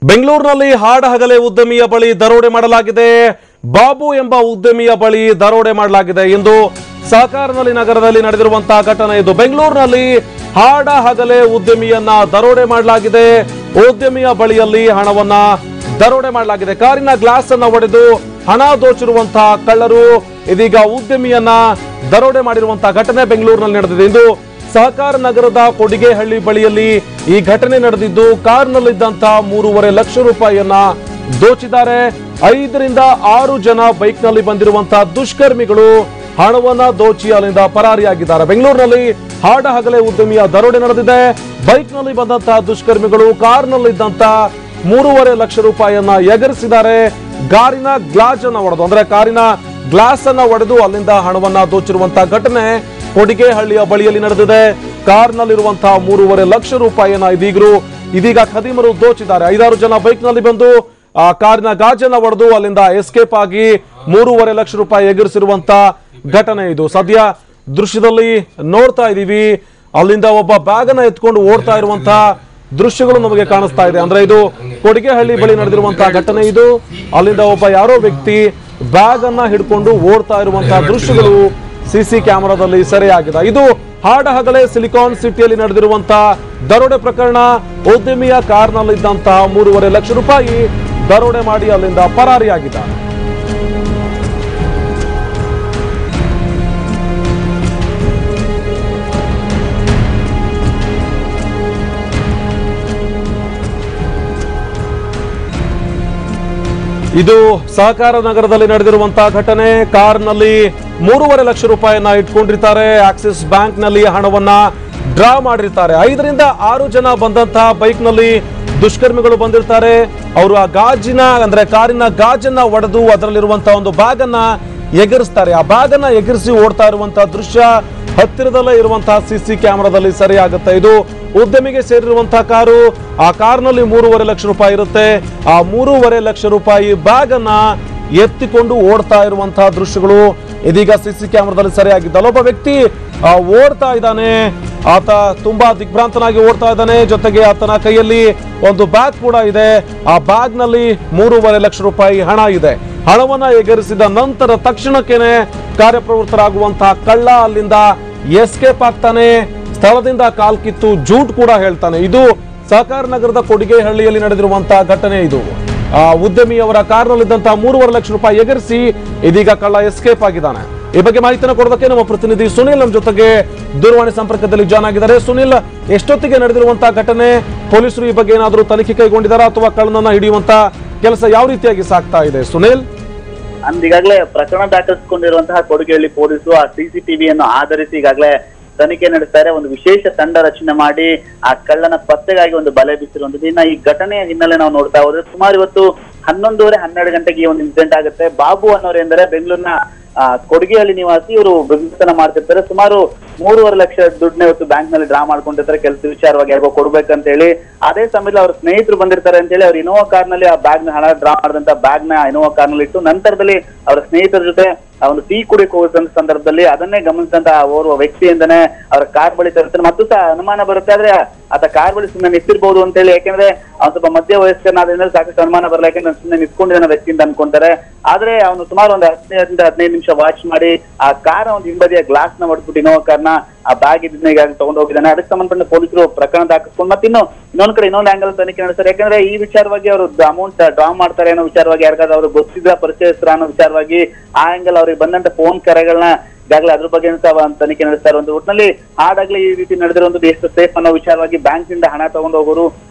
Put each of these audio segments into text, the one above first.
ಬೆಂಗಳೂರಿನಲ್ಲಿ ಹಾಡಹಗಲೇ ಉದ್ಯಮಿಯ ಬಳಿ ದರೋಡೆ ಮಾಡಲಾಗಿದೆ. ಬಾಬು ಎಂಬ ಉದ್ಯಮಿಯ ಬಳಿ ದರೋಡೆ ಮಾಡಲಾಗಿದೆ. ಇಂದು ಸಹಕಾರನಲ್ಲಿ ನಗರದಲ್ಲಿ ನಡೆದಿರುವಂತಹ ಘಟನೆ ಇದು. ಬೆಂಗಳೂರಿನಲ್ಲಿ ಹಾಡಹಗಲೇ ಉದ್ಯಮಿಯನ್ನ ದರೋಡೆ ಮಾಡಲಾಗಿದೆ. ಉದ್ಯಮಿಯ ಬಳಿಯಲ್ಲಿ ಹಣವನ್ನ ದರೋಡೆ ಮಾಡಲಾಗಿದೆ. ಕಾರಿನ ಗ್ಲಾಸ್ ಅನ್ನ ಒಡೆದು ಹಣ ದೋಚಿರುವಂತಹ ಕಳ್ಳರು ಇದೀಗ ಉದ್ಯಮಿಯನ್ನ ದರೋಡೆ ಮಾಡಿರುವಂತಹ ಘಟನೆ ಬೆಂಗಳೂರಿನಲ್ಲಿ ನಡೆದಿದೆ. ಇಂದು ಸಹಕಾರ ನಗರದ ಕೊಡಿಗೆಹಳ್ಳಿ ಬಳಿಯಲ್ಲಿ ಈ ಘಟನೆ ನಡೆದಿದ್ದು, ಕಾರ್ನಲ್ಲಿದ್ದಂತಹ 3.5 ಲಕ್ಷ ರೂಪಾಯಿಯನ್ನ ದೋಚಿದ್ದಾರೆ. 5 ರಿಂದ 6 ಜನ ಬೈಕ್ ನಲ್ಲಿ ಬಂದಿರುವಂತಹ ದುಷ್ಕರ್ಮಿಗಳು ಹಣವನ್ನ ದೋಚಿ ಅಲ್ಲಿಂದ ಪರಾರಿಯಾಗಿದ್ದಾರೆ. ಬೆಂಗಳೂರಿನಲ್ಲಿ ಹಾಡಹಗಲೇ ಉದ್ಯಮಿಯ ದರೋಡೆ ನಡೆದಿದೆ. ಬೈಕ್ ನಲ್ಲಿ ಬಂದಂತಹ ದುಷ್ಕರ್ಮಿಗಳು ಕಾರ್ನಲ್ಲಿದ್ದಂತಹ 3.5 ಲಕ್ಷ ರೂಪಾಯಿಯನ್ನ ಎಗರಿಸಿದ್ದಾರೆ. ಕಾರಿನ ಗ್ಲಾಸ್ ಅನ್ನ ಒಡೆದು ಅಂದ್ರೆ ಕಾರಿನ ಗ್ಲಾಸ್ ಅನ್ನ ಒಡೆದು ಅಲ್ಲಿಂದ ಹಣವನ್ನ ದೋಚಿರುವಂತಹ ಘಟನೆ ಕೊಡಿಗೆಹಳ್ಳಿಯ ಬಳಿಯಲ್ಲಿ ನಡೆದಿದೆ. ಕಾರ್ನಲ್ಲಿರುವಂತಹ 3.5 ಲಕ್ಷ ರೂಪಾಯಿಯನ್ನ ಇದೀಗ ಖದೀಮರು ದೋಚಿದ್ದಾರೆ. 5-6 ಜನ ಬೈಕ್ ನಲ್ಲಿ ಬಂದು ಆ ಕಾರಿನ ಗಾಜನ್ನ ಒಡೆದು ಅಲ್ಲಿಂದ ಎಸ್ಕೇಪ್ ಆಗಿ 3.5 ಲಕ್ಷ ರೂಪಾಯಿ ಎಗರಿಸಿರುವಂತಹ ಘಟನೆ ಇದು. ಸದ್ಯ ದೃಶ್ಯದಲ್ಲಿ ನೋಡ್ತಾ ಇದೀವಿ, ಅಲ್ಲಿಂದ ಒಬ್ಬ ಬ್ಯಾಗ್ ಅನ್ನ ಎತ್ಕೊಂಡು ಓಡ್ತಾ ಇರುವಂತಹ ದೃಶ್ಯಗಳು ನಮಗೆ ಕಾಣಿಸ್ತಾ ಇದೆ. ಅಂದ್ರೆ ಇದು ಕೊಡಿಗೆಹಳ್ಳಿ ಬಳಿ ನಡೆದಿರುವಂತಹ ಘಟನೆ ಇದು. ಅಲ್ಲಿಂದ ಒಬ್ಬ ಯಾರೋ ವ್ಯಕ್ತಿ ಬ್ಯಾಗ್ ಅನ್ನ ಹಿಡ್ಕೊಂಡು ಓಡ್ತಾ ಇರುವಂತಹ ದೃಶ್ಯಗಳು ಸಿಸಿ ಕ್ಯಾಮೆರಾದಲ್ಲಿ ಸೆರೆಯಾಗಿದೆ. ಇದು ಹಾಡಹಗಲೇ ಸಿಲಿಕಾನ್ ಸಿಟಿಯಲ್ಲಿ ನಡೆದಿರುವಂತಹ ದರೋಡೆ ಪ್ರಕರಣ. ಉದ್ಯಮಿಯ ಕಾರ್ನಲ್ಲಿದ್ದಂತಹ 3.5 ಲಕ್ಷ ರೂಪಾಯಿ ದರೋಡೆ ಮಾಡಿ ಅಲ್ಲಿಂದ ಪರಾರಿಯಾಗಿದ್ದಾರೆ. ಇದು ಸಹಕಾರ ನಗರದಲ್ಲಿ ನಡೆದಿರುವಂತಹ ಘಟನೆ. ಕಾರ್ನಲ್ಲಿ 3.5 ಲಕ್ಷ ರೂಪಾಯಿಯನ್ನ ಇಟ್ಕೊಂಡಿರ್ತಾರೆ. ಆಕ್ಸಿಸ್ ಬ್ಯಾಂಕ್ ನಲ್ಲಿ ಹಣವನ್ನ ಡ್ರಾ ಮಾಡಿರ್ತಾರೆ. 5 ರಿಂದ 6 ಜನ ಬಂದಂತಹ ಬೈಕ್ ನಲ್ಲಿ ದುಷ್ಕರ್ಮಿಗಳು ಬಂದಿರ್ತಾರೆ. ಅವರು ಆ ಗಾಜಿನ ಅಂದ್ರೆ ಕಾರಿನ ಗಾಜನ್ನ ಒಡೆದು ಅದರಲ್ಲಿರುವಂತಹ ಒಂದು ಬ್ಯಾಗ್ ಅನ್ನ ಎಗರಿಸ್ತಾರೆ. ಆ ಬ್ಯಾಗ್ ಅನ್ನ ಎಗರಿಸಿ ಓಡ್ತಾ ಇರುವಂತಹ ದೃಶ್ಯ ಹತ್ತಿರದಲ್ಲೇ ಇರುವಂತಹ ಸಿಸಿ ಕ್ಯಾಮೆರಾದಲ್ಲಿ ಸರಿಯಾಗುತ್ತೆ. ಇದು ಉದ್ಯಮಿಗೆ ಸೇರಿರುವಂತಹ ಕಾರು. ಆ ಕಾರ್ನಲ್ಲಿ 3.5 ಲಕ್ಷ ರೂಪಾಯಿ ಇರುತ್ತೆ. ಆ 3.5 ಲಕ್ಷ ರೂಪಾಯಿ ಬ್ಯಾಗ್ ಅನ್ನ ಎತ್ತಿಕೊಂಡು ಓಡ್ತಾ ಇರುವಂತಹ ದೃಶ್ಯಗಳು ಇದೀಗ ಸಿಸಿ ಕ್ಯಾಮೆರಾದಲ್ಲಿ ಸರಿಯಾಗಿದ್ದು. ಅಲ್ಲೊಬ್ಬ ವ್ಯಕ್ತಿ ಓಡ್ತಾ ಇದ್ದಾನೆ. ಆತ ತುಂಬಾ ದಿಗ್ಭ್ರಾಂತನಾಗಿ ಓಡ್ತಾ ಇದ್ದಾನೆ. ಜೊತೆಗೆ ಆತನ ಕೈಯಲ್ಲಿ ಒಂದು ಬ್ಯಾಗ್ ಕೂಡ ಇದೆ. ಆ ಬ್ಯಾಗ್ ನಲ್ಲಿ 3.5 ಲಕ್ಷ ರೂಪಾಯಿ ಹಣ ಇದೆ. ಹಣವನ್ನ ಎಗರಿಸಿದ ನಂತರ ತಕ್ಷಣಕ್ಕೇನೆ ಕಾರ್ಯಪ್ರವೃತ್ತರಾಗುವಂತಹ ಕಳ್ಳ ಅಲ್ಲಿಂದ ಎಸ್ಕೇಪ್ ಆಗ್ತಾನೆ. ಸ್ಥಳದಿಂದ ಕಾಲ್ ಕಿತ್ತು ಜೂಟ್ ಕೂಡ ಹೇಳ್ತಾನೆ. ಇದು ಸಹಕಾರ ನಗರದ ಕೊಡಿಗೆಹಳ್ಳಿಯಲ್ಲಿ ನಡೆದಿರುವಂತಹ ಘಟನೆ ಇದು. ಉದ್ಯಮಿಯವರ ಕಾರ್ನಲ್ಲಿದ್ದಂತಹ 3.5 ಲಕ್ಷ ರೂಪಾಯಿ ಎಗರಿಸಿ ಇದೀಗ ಕಳ್ಳ ಎಸ್ಕೇಪ್ ಆಗಿದ್ದಾನೆ. ಈ ಬಗ್ಗೆ ಮಾಹಿತಿಯನ್ನು ಕೊಡೋದಕ್ಕೆ ನಮ್ಮ ಪ್ರತಿನಿಧಿ ಸುನಿಲ್ ನಮ್ಮ ಜೊತೆಗೆ ದೂರವಾಣಿ ಸಂಪರ್ಕದಲ್ಲಿ ಜಾಯ್ನ್ ಆಗಿದ್ದಾರೆ. ಸುನಿಲ್, ಎಷ್ಟೊತ್ತಿಗೆ ನಡೆದಿರುವಂತಹ ಘಟನೆ? ಪೊಲೀಸರು ಈ ಬಗ್ಗೆ ಏನಾದರೂ ತನಿಖೆ ಕೈಗೊಂಡಿದ್ದಾರಾ ಅಥವಾ ಕಳ್ಳನನ್ನ ಹಿಡಿಯುವಂತಹ ಕೆಲಸ ಯಾವ ರೀತಿಯಾಗಿ ಸಾಗ್ತಾ ಇದೆ? ಸುನಿಲ್, ಈಗಾಗಲೇ ಪ್ರಕರಣ ದಾಖಲಿಸಿಕೊಂಡಿರುವಂತಹ ಕೊಡಿಗೆಹಳ್ಳಿ ಪೊಲೀಸರು ಆ ಸಿಸಿಟಿವಿಯನ್ನು ಆಧರಿಸಿ ಈಗಾಗಲೇ ತನಿಖೆ ನಡೆಸ್ತಾರೆ. ಒಂದು ವಿಶೇಷ ತಂಡ ರಚನೆ ಮಾಡಿ ಆ ಕಳ್ಳನ ಪತ್ತೆಗಾಗಿ ಒಂದು ಬಲೆ ಬೀಸಿರುವಂತದ್ದು. ಇನ್ನ ಈ ಘಟನೆಯ ಹಿನ್ನೆಲೆ ನಾವು ನೋಡ್ತಾ ಹೋದ್ರೆ ಸುಮಾರು ಇವತ್ತು 11:30-12 ಗಂಟೆಗೆ ಈ ಒಂದು ಇನ್ಸಿಡೆಂಟ್ ಆಗುತ್ತೆ. ಬಾಬು ಅನ್ನೋರು ಎಂದರೆ ಬೆಂಗಳೂರಿನ ಕೊಡಿಗೆಹಳ್ಳಿ ನಿವಾಸಿ. ಇವರು ಬಿಸ್ನೆಸ್ ಮಾಡ್ತಿರ್ತಾರೆ. ಸುಮಾರು 3.5 ಲಕ್ಷ ದುಡ್ಡನ್ನ ಇವತ್ತು ಬ್ಯಾಂಕ್ ನಲ್ಲಿ ಡ್ರಾ ಮಾಡ್ಕೊಂಡಿರ್ತಾರೆ. ಕೆಲಸ ವಿಚಾರವಾಗಿ ಯಾರಿಗೋ ಕೊಡ್ಬೇಕಂತ ಹೇಳಿ. ಅದೇ ಸಮಯದಲ್ಲಿ ಅವ್ರ ಸ್ನೇಹಿತರು ಬಂದಿರ್ತಾರೆ ಅಂತ ಹೇಳಿ ಅವ್ರ ಇನೋವಾ ಕಾರ್ ನಲ್ಲಿ ಆ ಬ್ಯಾಗ್ ನ ಹಣ ಡ್ರಾ ಮಾಡಿದಂತ ಬ್ಯಾಗ್ ನ ಇನೋವಾ ಕಾರ್ ನಲ್ಲಿ ಇಟ್ಟು ನಂತರದಲ್ಲಿ ಅವರ ಸ್ನೇಹಿತರ ಜೊತೆ ಒಂದು ಟೀ ಕುಡಿಯಕ್ಕೆ ಹೋದಂತ ಸಂದರ್ಭದಲ್ಲಿ ಅದನ್ನೇ ಗಮನಿಸಿದಂತ ಓರ್ವ ವ್ಯಕ್ತಿಯಿಂದನೇ ಅವರ ಕಾರ್ ಬಳಿ ತರ್ತಾನೆ. ಮತ್ತು ಸಹ ಅನುಮಾನ ಬರುತ್ತೆ. ಆದ್ರೆ ಆತ ಕಾರ್ ಬಳಿ ಸುಮ್ಮನೆ ನಿಂತಿರ್ಬೋದು ಅಂತ ಹೇಳಿ, ಯಾಕೆಂದ್ರೆ ಅವ್ನು ಸ್ವಲ್ಪ ಮಧ್ಯ ವಯಸ್ಕನಾದ್ರಿಂದ ಸಾಕಷ್ಟು ಅನುಮಾನ ಬರಲ್ಲ. ಯಾಕಂದ್ರೆ ಸುಮ್ಮನೆ ನಿಂತ್ಕೊಂಡಿದ್ದಾನೆ ವ್ಯಕ್ತಿ ಅಂತ ಅನ್ಕೊಂತಾರೆ. ಆದ್ರೆ ಅವನು ಸುಮಾರು ಒಂದು 10-15 ನಿಮಿಷ ವಾಚ್ ಮಾಡಿ ಆ ಕಾರ್ ಒಂದು ಹಿಂಬದಿಯ ಗ್ಲಾಸ್ ನ ಹೊಡ್ಬಿಟ್ಟು ಇನೋವಾ ಕಾರ್ನ ಆ ಬ್ಯಾಗ್ ಇದನ್ನ ಈಗಾಗಲೇ ತಗೊಂಡು ಹೋಗಿದ್ದಾನೆ. ಅದಕ್ಕೆ ಸಂಬಂಧಪಟ್ಟ ಪೊಲೀಸರು ಪ್ರಕರಣ ದಾಖಲಿಸ್ಕೊಂಡು ಮತ್ತೆ ಇನ್ನೊಂದ್ ಕಡೆ ಇನ್ನೊಂದು ಆಂಗಲ್ ತನಿಖೆ ನಡೆಸ್ತಾರೆ. ಯಾಕಂದ್ರೆ ಈ ವಿಚಾರವಾಗಿ ಅವರು ಅಮೌಂಟ್ ಡ್ರಾ ಮಾಡ್ತಾರೆ ಅನ್ನೋ ವಿಚಾರವಾಗಿ ಯಾರಿಗಾದ್ರೂ ಅವ್ರು ಗೊತ್ತಿದ್ರ ಪರಿಚಯಸ್ತರ ಅನ್ನೋ ವಿಚಾರವಾಗಿ ಆ ಆಂಗಲ್ ಅವ್ರಿಗೆ ಬಂದಂತ ಫೋನ್ ಕರೆಗಳನ್ನ ಈಗಾಗಲೇ ಅದ್ರ ಬಗ್ಗೆ ತನಿಖೆ ನಡೆಸ್ತಾರೆ. ಒಂದು ಒಟ್ಟಿನಲ್ಲಿ ಹಾಡಾಗ್ಲೇ ಈ ರೀತಿ ನಡೆದಿರುವಂತದ್ದು ಎಷ್ಟು ಸೇಫ್ ಅನ್ನೋ ವಿಚಾರವಾಗಿ ಬ್ಯಾಂಕ್ ನಿಂದ ಹಣ ತಗೊಂಡು ಹೋಗೋರು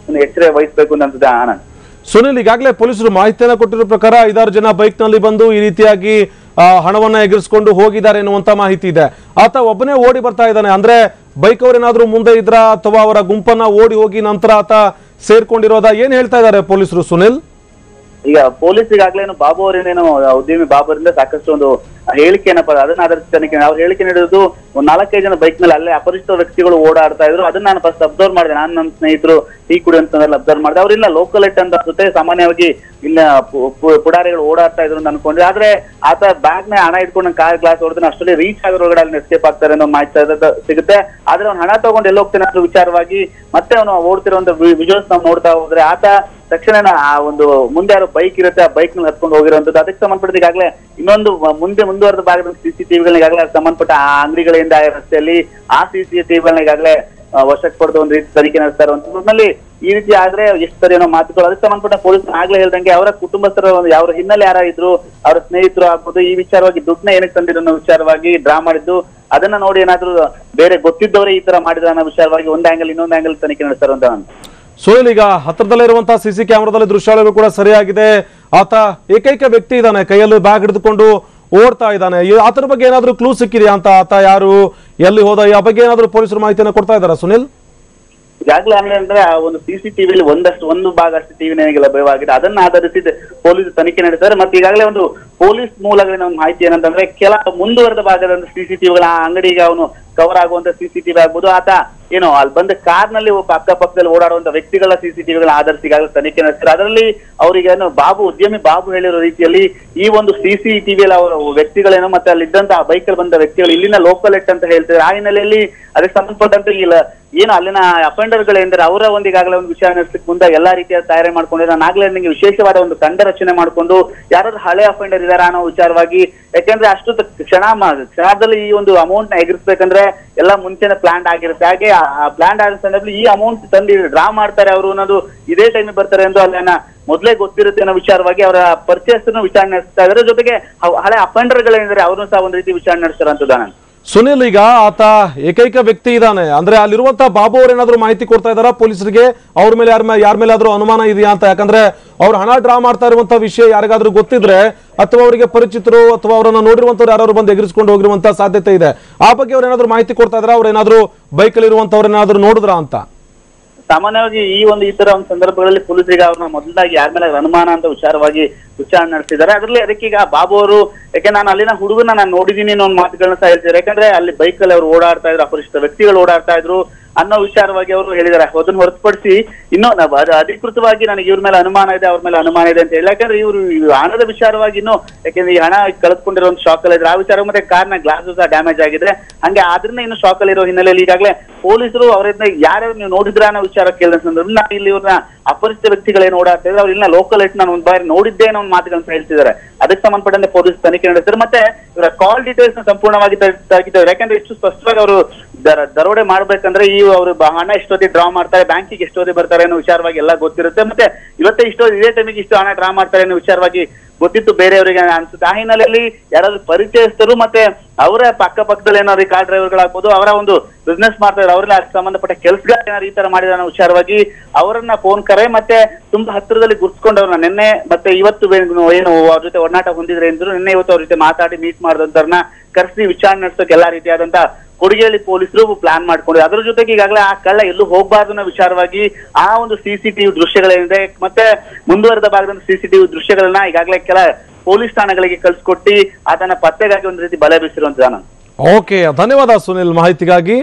ಎಚ್ಚರ ವಹಿಸಬೇಕು ಅನ್ನೋದು ಆನಂದ್. ಸುನಿಲ್, ಈಗಾಗಲೇ ಪೊಲೀಸರು ಮಾಹಿತಿಯನ್ನು ಕೊಟ್ಟಿರೋ ಪ್ರಕಾರ 5-6 ಜನ ಬೈಕ್ ನಲ್ಲಿ ಬಂದು ಈ ರೀತಿಯಾಗಿ ಹಣವನ್ನ ಎಗರಿಸಿಕೊಂಡು ಹೋಗಿದ್ದಾರೆ ಎನ್ನುವಂತ ಮಾಹಿತಿ ಇದೆ. ಆತ ಒಬ್ಬನೇ ಓಡಿ ಬರ್ತಾ ಇದ್ದಾನೆ. ಅಂದ್ರೆ ಬೈಕ್ ಅವರೇನಾದ್ರೂ ಮುಂದೆ ಇದ್ರ ಅಥವಾ ಅವರ ಗುಂಪನ್ನ ಓಡಿ ಹೋಗಿ ನಂತರ ಆತ ಸೇರ್ಕೊಂಡಿರೋದ? ಏನ್ ಹೇಳ್ತಾ ಇದ್ದಾರೆ ಪೊಲೀಸರು ಸುನಿಲ್? ಈಗ ಪೊಲೀಸ್ ಈಗಾಗಲೇ ಬಾಬು ಅವರೇನೇನು ಉದ್ಯಮಿ ಬಾಬು ಅವರಿಂದ ಸಾಕಷ್ಟು ಒಂದು ಹೇಳಿಕೆಯನ್ನ ಅದನ್ನ ಆಧರಿಸಿ ತನಿಖೆ ಅವ್ರು ಹೇಳಿಕೆ ನೀಡಿರೋದು ಒಂದ್ 4-5 ಜನ ಬೈಕ್ ಮೇಲೆ ಅಲ್ಲೇ ಅಪರಿಚಿತ ವ್ಯಕ್ತಿಗಳು ಓಡಾಡ್ತಾ ಇದ್ರು. ಅದನ್ನ ನಾನು ಫಸ್ಟ್ ಅಬ್ಸರ್ವ್ ಮಾಡಿದೆ. ನಾನು ನನ್ನ ಸ್ನೇಹಿತರು ಟೀ ಕುಡಿಯುವಂತಂದ್ರೆ ಅಬ್ಸರ್ವ್ ಮಾಡಿದೆ. ಅವ್ರಿಲ್ಲ ಲೋಕಲ್ ಎಟ್ ಅಂತ ಅನ್ಸುತ್ತೆ, ಸಾಮಾನ್ಯವಾಗಿ ಇಲ್ಲ ಪುಡಾರಿಗಳು ಓಡಾಡ್ತಾ ಇದ್ರು ಅಂತ ಅನ್ಕೊಂಡ್ರೆ. ಆದ್ರೆ ಆತ ಬ್ಯಾಗ್ ನ ಹಣ ಇಟ್ಕೊಂಡು ಕಾರ್ ಗ್ಲಾಸ್ ಹೊಡೆದ್ರೆ ಅಷ್ಟರಲ್ಲಿ ರೀಚ್ ಆಗಿರೋಗಡೆ ಅಲ್ಲಿ ಎಸ್ಕೇಪ್ ಆಗ್ತಾರೆ ಅನ್ನೋ ಮಾಹಿತಿ ಸಿಗುತ್ತೆ. ಆದ್ರೆ ಅವ್ನು ಹಣ ತಗೊಂಡು ಎಲ್ಲ ಹೋಗ್ತಾನೆ ಅನ್ನೋ ವಿಚಾರವಾಗಿ ಮತ್ತೆ ಅವನು ಓಡ್ತಿರುವಂತ ವಿಜುವಲ್ಸ್ ನಾವು ನೋಡ್ತಾ ಹೋದ್ರೆ ಆತ ತಕ್ಷಣ ಆ ಒಂದು ಮುಂದೆ ಯಾರು ಬೈಕ್ ಇರುತ್ತೆ ಆ ಬೈಕ್ ನಲ್ಲಿ ಹತ್ಕೊಂಡು ಹೋಗಿರುವಂತದ್ದು. ಅದಕ್ಕೆ ಸಂಬಂಧಪಟ್ಟ ಈಗಾಗಲೇ ಇನ್ನೊಂದು ಮುಂದುವರೆದ ಭಾಗದ CCTVಗಳನ್ನ ಈಗಾಗಲೇ ಸಂಬಂಧಪಟ್ಟ ಆ ಅಂಗಡಿಗಳಿಂದ ರಸ್ತೆಯಲ್ಲಿ ಆ CCTVಗಳನ್ನ ಈಗಾಗಲೇ ವಶಕ್ಕೆ ಪಡೆದು ಒಂದು ರೀತಿ ತನಿಖೆ ನಡೆಸ್ತಾ ಇರುವಂತದ್ರಲ್ಲಿ ಈ ರೀತಿ ಆದ್ರೆ ಎಷ್ಟು ಸರಿ ಅನ್ನೋ ಮಾತುಗಳು. ಅದಕ್ಕೆ ಸಂಬಂಧಪಟ್ಟ ಪೊಲೀಸ್ ಆಗ್ಲೇ ಹೇಳ್ದಂಗೆ ಅವರ ಕುಟುಂಬಸ್ಥರ ಒಂದು ಯಾವ ಹಿನ್ನೆಲೆ ಯಾರ ಇದ್ರು, ಅವರ ಸ್ನೇಹಿತರು ಆಗ್ಬೋದು, ಈ ವಿಚಾರವಾಗಿ ದುಡ್ಡನ್ನ ಏನಕ್ಕೆ ತಂದಿರೋ ಅನ್ನೋ ವಿಚಾರವಾಗಿ ಡ್ರಾ ಮಾಡಿದ್ದು. ಅದನ್ನ ನೋಡಿ ಏನಾದ್ರು ಬೇರೆ ಗೊತ್ತಿದ್ದವರೇ ಈ ತರ ಮಾಡಿದ್ರ ಅನ್ನೋ ವಿಚಾರವಾಗಿ ಒಂದ್ ಆಂಗಲ್ ಇನ್ನೊಂದು ಆಂಗಲ್ ತನಿಖೆ ನಡೆಸ್ತಾರ ಅಂತ ನಾನು. ಸುನಿಲ್, ಈಗ ಹತ್ರದಲ್ಲಿರುವಂತಹ CC ಕ್ಯಾಮೆರಾದಲ್ಲಿ ದೃಶ್ಯಾವಳಿಗಳು ಕೂಡ ಸರಿಯಾಗಿದೆ. ಆತ ಏಕೈಕ ವ್ಯಕ್ತಿ ಇದ್ದಾನೆ, ಕೈಯಲ್ಲಿ ಬ್ಯಾಗ್ ಹಿಡಿದುಕೊಂಡು ಓಡ್ತಾ ಇದ್ದಾನೆ. ಆತರ ಬಗ್ಗೆ ಏನಾದ್ರೂ ಕ್ಲೂ ಸಿಕ್ಕಿದೆಯಾ ಅಂತ? ಆತ ಯಾರು, ಎಲ್ಲಿ ಹೋದ, ಆ ಬಗ್ಗೆ ಏನಾದ್ರೂ ಪೊಲೀಸರು ಮಾಹಿತಿಯನ್ನು ಕೊಡ್ತಾ ಇದ್ದಾರಾ ಸುನಿಲ್? ಈಗಾಗಲೇ ಅಂದ್ರೆ ಆ ಒಂದು CCTVಯಲ್ಲಿ ಒಂದು ಭಾಗ ಅಷ್ಟು ಟಿವಿ ನನಗೆ ಲಭ್ಯವಾಗಿದೆ. ಅದನ್ನ ಆಧರಿಸಿ ಪೊಲೀಸ್ ತನಿಖೆ ನಡೆಸಿದ್ದಾರೆ. ಮತ್ತೆ ಈಗಾಗಲೇ ಒಂದು ಪೊಲೀಸ್ ಮೂಲಗಳಿನ ಒಂದು ಮಾಹಿತಿ ಏನಂತಂದ್ರೆ ಕೆಲ ಮುಂದುವರೆದ ಭಾಗದ CCTVಗಳ ಅಂಗಡಿಗೆ ಅವನು ಕವರ್ ಆಗುವಂತ CCTV ಆಗ್ಬೋದು, ಆತ ಏನೋ ಅಲ್ಲಿ ಬಂದ ಕಾರ್ ನಲ್ಲಿ ಅಕ್ಕಪಕ್ಕದಲ್ಲಿ ಓಡಾಡುವಂತ ವ್ಯಕ್ತಿಗಳ CCTVಗಳ ಆಧರಿಸಿ ಈಗಾಗಲೇ ತನಿಖೆ ನಡೆಸ್ತಾರೆ. ಅದರಲ್ಲಿ ಅವರಿಗೆ ಏನು ಉದ್ಯಮಿ ಬಾಬು ಹೇಳಿರೋ ರೀತಿಯಲ್ಲಿ ಈ ಒಂದು CCTVಯಲ್ಲಿ ಅವರ ವ್ಯಕ್ತಿಗಳೇನೋ ಮತ್ತೆ ಅಲ್ಲಿ ಇದ್ದಂತ ಬೈಕ್ ಅಲ್ಲಿ ಬಂದ ವ್ಯಕ್ತಿಗಳು ಇಲ್ಲಿನ ಲೋಕಲ್ ಎಟ್ ಅಂತ ಹೇಳ್ತಾರೆ. ಆ ಹಿನ್ನೆಲೆಯಲ್ಲಿ ಅದಕ್ಕೆ ಸಂಬಂಧಪಟ್ಟಂತೆ ಇಲ್ಲ ಏನು ಅಲ್ಲಿನ ಅಫೆಂಡರ್ಗಳೇಂದ್ರೆ ಅವರ ಒಂದು ಈಗಾಗಲೇ ಒಂದು ವಿಚಾರ ನಡೆಸಲಿಕ್ಕೆ ಮುಂದೆ ಎಲ್ಲಾ ರೀತಿಯ ತಯಾರಿ ಮಾಡ್ಕೊಂಡಿದ್ದಾರೆ. ನಾನು ಆಗ್ಲೇ ನಿಮಗೆ ವಿಶೇಷವಾದ ಒಂದು ತಂಡ ರಚನೆ ಮಾಡಿಕೊಂಡು ಯಾರಾದ್ರೂ ಹಳೆ ಅಫೆಂಡರ್ ಇದಾರ ಅನ್ನೋ ವಿಚಾರವಾಗಿ, ಯಾಕೆಂದ್ರೆ ಅಷ್ಟು ಕ್ಷಣದಲ್ಲಿ ಈ ಒಂದು ಅಮೌಂಟ್ ನ ಎಗರಿಸ್ಬೇಕಂದ್ರೆ ಎಲ್ಲ ಮುಂಚೆನೆ ಪ್ಲಾನ್ ಆಗಿರುತ್ತೆ. ಹಾಗೆ ಆ ಪ್ಲಾನ್ ಆಗಿರೋ ಸಂದರ್ಭದಲ್ಲಿ ಈ ಅಮೌಂಟ್ ತಂದು ಡ್ರಾ ಮಾಡ್ತಾರೆ ಅವರು ಅನ್ನೋದು ಇದೇ ಟೈಮ್ ಬರ್ತಾರೆ ಎಂದು ಅಲ್ಲೇನ ಮೊದಲೇ ಗೊತ್ತಿರುತ್ತೆ ಅನ್ನೋ ವಿಚಾರವಾಗಿ ಅವರ ಪರ್ಚೇಸ್ ವಿಚಾರಣೆ ನಡೆಸ್ತಾ ಇದ್ದಾರೆ. ಜೊತೆಗೆ ಹಳೆ ಅಫೆಂಡರ್ಗಳೇನಿದ್ರೆ ಅವ್ರನ್ನು ಸಹ ಒಂದು ರೀತಿ ವಿಚಾರಣೆ ನಡೆಸ್ತಾರಂತ ನಾನು. ಸುನಿಲ್, ಈಗ ಆತ ಏಕೈಕ ವ್ಯಕ್ತಿ ಇದ್ದಾನೆ ಅಂದ್ರೆ ಅಲ್ಲಿರುವಂತಹ ಬಾಬು ಅವ್ರು ಏನಾದ್ರು ಮಾಹಿತಿ ಕೊಡ್ತಾ ಇದಾರ ಪೊಲೀಸರಿಗೆ? ಅವ್ರ ಮೇಲೆ ಯಾರ ಮೇಲಾದ್ರೂ ಅನುಮಾನ ಇದೆಯಾ ಅಂತ? ಯಾಕಂದ್ರೆ ಅವ್ರು ಹಣ ಡ್ರಾ ಮಾಡ್ತಾ ಇರುವಂತಹ ವಿಷಯ ಯಾರಿಗಾದ್ರೂ ಗೊತ್ತಿದ್ರೆ ಅಥವಾ ಅವರಿಗೆ ಪರಿಚಿತರು ಅಥವಾ ಅವರನ್ನ ನೋಡಿರುವಂತವ್ರು ಯಾರು ಬಂದು ಎಗರಿಸಿಕೊಂಡು ಹೋಗಿರುವಂತಹ ಸಾಧ್ಯತೆ ಇದೆ. ಆ ಬಗ್ಗೆ ಅವ್ರು ಏನಾದ್ರು ಮಾಹಿತಿ ಕೊಡ್ತಾ ಇದಾರ? ಅವ್ರು ಏನಾದ್ರು ಬೈಕಲ್ಲಿ ಇರುವಂತವ್ರು ಏನಾದ್ರು ನೋಡಿದ್ರ ಅಂತ? ಸಾಮಾನ್ಯವಾಗಿ ಈ ತರ ಒಂದು ಸಂದರ್ಭಗಳಲ್ಲಿ ಪೊಲೀಸರಿಗೆ ಅವ್ರನ್ನ ಮೊದಲಾಗಿ ಯಾರ ಮೇಲೆ ಅನುಮಾನ ಅಂತ ವಿಚಾರವಾಗಿ ವಿಚಾರಣೆ ನಡೆಸಿದ್ದಾರೆ. ಅದರಲ್ಲಿ ಅದಕ್ಕೀಗ ಬಾಬು ಅವರು, ಯಾಕೆ ನಾನು ಅಲ್ಲಿನ ಹುಡುಗನ ನಾನು ನೋಡಿದೀನಿ ಅನ್ನೋ ಒಂದು ಮಾತುಗಳನ್ನ ಸಹ ಹೇಳ್ತಿದ್ದಾರೆ. ಯಾಕಂದ್ರೆ ಅಲ್ಲಿ ಬೈಕಲ್ಲಿ ಅವ್ರು ಓಡಾಡ್ತಾ ಇದ್ರು, ಅಪರಿಚಿತ ವ್ಯಕ್ತಿಗಳು ಓಡಾಡ್ತಾ ಇದ್ರು ಅನ್ನೋ ವಿಚಾರವಾಗಿ ಅವರು ಹೇಳಿದ್ದಾರೆ. ಅದನ್ನ ಹೊರತುಪಡಿಸಿ ಇನ್ನೂ ಅಧಿಕೃತವಾಗಿ ನನಗೆ ಇವ್ರ ಮೇಲೆ ಅನುಮಾನ ಇದೆ, ಅವ್ರ ಮೇಲೆ ಅನುಮಾನ ಇದೆ ಅಂತ ಹೇಳಿ. ಯಾಕಂದ್ರೆ ಇವರು ಹಣದ ವಿಚಾರವಾಗಿ ಇನ್ನೂ, ಯಾಕೆಂದ್ರೆ ಈ ಹಣ ಕಳೆದುಕೊಂಡಿರೋ ಒಂದು ಶಾಕ್ ಅಲ್ಲಿ ಇದ್ರೆ ಆ ವಿಚಾರ, ಮತ್ತೆ ಕಾರ್ನ ಗ್ಲಾಸ್ ಸಹ ಡ್ಯಾಮೇಜ್ ಆಗಿದೆ. ಹಂಗೆ ಆದ್ರಿಂದ ಇನ್ನು ಶಾಕ್ ಅಲ್ಲಿ ಇರೋ ಹಿನ್ನೆಲೆಯಲ್ಲಿ ಈಗಾಗಲೇ ಪೊಲೀಸರು ಅವರಿಂದ ಯಾರ್ಯಾರು ನೀವು ನೋಡಿದ್ರ ಅನ್ನೋ ವಿಚಾರ ಕೇಳಿದ ಸಂದರ್ಭ ನಾನು ಇಲ್ಲಿ ಇವ್ರನ್ನ ಅಪರಿಚಿತ ವ್ಯಕ್ತಿಗಳೇನು ಓಡಾಡ್ತಾ ಇದ್ರೆ ಅವ್ರು ಇಲ್ಲ ಲೋಕಲ್ ಎಟ್ ನಾನು ಒಂದು ಬಾರಿ ನೋಡಿದ್ದೆ ಅನ್ನೋ ಒಂದು ಮಾತುಗಳನ್ನ ಹೇಳ್ತಿದ್ದಾರೆ. ಅದಕ್ಕೆ ಸಂಬಂಧಪಟ್ಟಂತೆ ಪೊಲೀಸ್ ತನಿಖೆ ನಡೆಸ್ತಾರೆ. ಮತ್ತೆ ಇವರ ಕಾಲ್ ಡೀಟೇಲ್ಸ್ ನ ಸಂಪೂರ್ಣವಾಗಿ ತೆಗಿತಾರೆ. ಯಾಕಂದ್ರೆ ಇಷ್ಟು ಸ್ಪಷ್ಟವಾಗಿ ಅವರು ದರೋಡೆ ಮಾಡ್ಬೇಕಂದ್ರೆ ಈ ಅವರು ಹಣ ಎಷ್ಟೊತ್ತಿಗೆ ಡ್ರಾ ಮಾಡ್ತಾರೆ, ಬ್ಯಾಂಕಿಗೆ ಎಷ್ಟೊತ್ತಿಗೆ ಬರ್ತಾರೆ ಅನ್ನೋ ವಿಚಾರವಾಗಿ ಎಲ್ಲ ಗೊತ್ತಿರುತ್ತೆ. ಮತ್ತೆ ಇವತ್ತೇ ಇದೇ ಟೈಮಿಗೆ ಇಷ್ಟು ಹಣ ಡ್ರಾ ಮಾಡ್ತಾರೆ ಅನ್ನೋ ವಿಚಾರವಾಗಿ ಗೊತ್ತಿತ್ತು ಬೇರೆಯವರಿಗೆ ಅನ್ಸುತ್ತೆ. ಆ ಹಿನ್ನೆಲೆಯಲ್ಲಿ ಯಾರಾದ್ರೂ ಪರಿಚಯಸ್ಥರು ಮತ್ತೆ ಅವರ ಅಕ್ಕಪಕ್ಕದಲ್ಲಿ ಏನಾದ್ರು ಕಾರ್ ಡ್ರೈವರ್ಗಳಾಗ್ಬೋದು, ಅವರ ಒಂದು ಬಿಸ್ನೆಸ್ ಮಾಡ್ತಾ ಇದ್ದಾರೆ, ಅವ್ರೆಲ್ಲ ಸಂಬಂಧಪಟ್ಟ ಕೆಲಸಗಳು ಏನಾದ್ರು ಈ ತರ ಮಾಡಿದ ಅನ್ನೋ ವಿಚಾರವಾಗಿ ಅವರನ್ನ ಫೋನ್ ಕರೆ ಮತ್ತೆ ತುಂಬಾ ಹತ್ತಿರದಲ್ಲಿ ಗುರ್ಸ್ಕೊಂಡವ್ರನ್ನ ನಿನ್ನೆ ಮತ್ತೆ ಇವತ್ತು ಏನು ಅವ್ರ ಜೊತೆ ಒಡನಾಟ ಹೊಂದಿದ್ರೆ ಎಂದ್ರು ನಿನ್ನೆ ಇವತ್ತು ಅವ್ರ ಜೊತೆ ಮಾತಾಡಿ ಮೀಟ್ ಮಾಡಿದಂತವ್ರನ್ನ ಕರೆಸಿ ವಿಚಾರಣೆ ನಡೆಸೋಕೆ ಎಲ್ಲಾ ರೀತಿಯಾದಂತ ಕೊಡಗೇಹಳ್ಳಿ ಪೊಲೀಸರು ಪ್ಲಾನ್ ಮಾಡ್ಕೊಂಡಿದ್ರು. ಅದ್ರ ಜೊತೆಗೆ ಈಗಾಗಲೇ ಆ ಕಳ್ಳ ಎಲ್ಲೂ ಹೋಗಬಾರ್ದು ಅನ್ನೋ ವಿಚಾರವಾಗಿ ಆ ಒಂದು CCTV ದೃಶ್ಯಗಳೇನಿದೆ ಮತ್ತೆ ಮುಂದುವರೆದ ಭಾಗದ CCTV ದೃಶ್ಯಗಳನ್ನ ಈಗಾಗಲೇ ಕೆಲ ಪೊಲೀಸ್ ಠಾಣೆಗಳಿಗೆ ಕಳ್ಸಿಕೊಟ್ಟು ಅದನ್ನ ಪತ್ತೆಗಾಗಿ ಒಂದು ರೀತಿ ಬಲೆ ಬೀಸಿರುವಂತ. ಓಕೆ, ಧನ್ಯವಾದ ಸುನಿಲ್ ಮಾಹಿತಿಗಾಗಿ.